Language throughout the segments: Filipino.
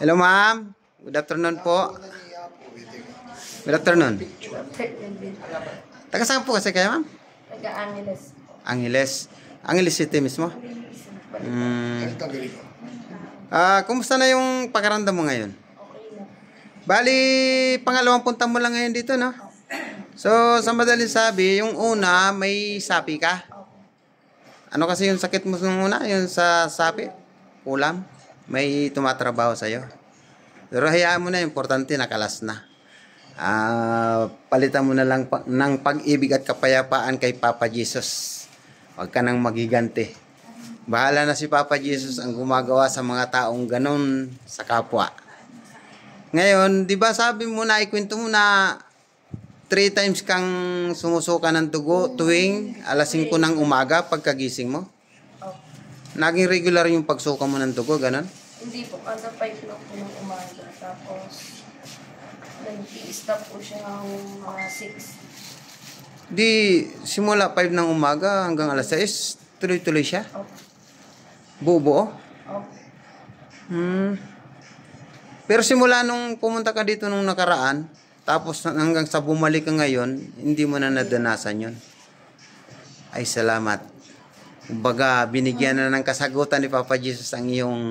Hello, ma'am. Good afternoon po. Good afternoon. Taga saan po kasi kayo, ma'am? Taga Angeles. Angeles. Angeles City mismo? Kumusta na yung pakaramdam mo ngayon? Okay na. Bali, pangalawang punta mo lang ngayon dito, no? So, sa madaling sabi, yung una, may sapi ka? Ano kasi yung sakit mo nung una? Yung sa sapi? Ulam? May tumatrabaho sa'yo? Pero hayaan mo na, importante, nakalas na. Palitan mo na lang ng pag-ibig at kapayapaan kay Papa Jesus. Huwag ka nang magiganti. Bahala na si Papa Jesus ang gumagawa sa mga taong ganon sa kapwa. Ngayon, di ba sabi mo na, ikwento mo na 3 times kang sumusuka ng dugo tuwing alas 5 ng umaga pagkagising mo? Naging regular yung pagsuka mo ng dugo, ganon? Hindi po, kada 5 na po ng umaga. Tapos, nag-i-stop po siya ng mga 6. Di, simula 5 ng umaga hanggang alas 6, tuloy-tuloy siya? Buo-buo? Pero simula nung pumunta ka dito nung nakaraan, tapos hanggang sa bumalik ka ngayon, hindi mo na nadanasan yun. Ay, salamat. Kumbaga, binigyan na ng kasagutan ni Papa Jesus ang iyong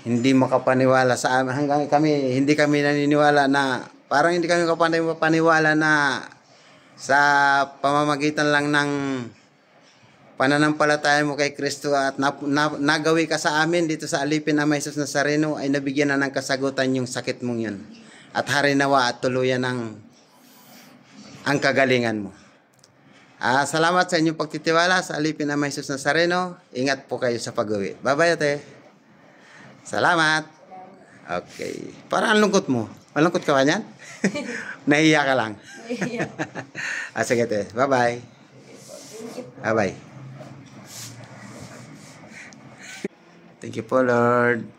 hindi makapaniwala sa amin. Hanggang hindi kami naniniwala na, parang hindi kami kapaniwala na sa pamamagitan lang ng pananampalataya mo kay Kristo at nagawi ka sa amin dito sa Alipin Ama Jesus Nazareno, ay nabigyan na ng kasagutan yung sakit mong yun. At harinawa at tuluyan ang kagalingan mo. Salamat sa inyong pagtitiwala sa Alipin Ama Jesus Nazareno. Ingat po kayo sa pag-uwi. Bye-bye, ate. Salamat. Okay. Parang ang lungkot mo. Malungkot ka ba niyan? Nahiya ka lang. Nahiya. Sige, ate. Bye-bye. Bye-bye. Thank you po, Lord.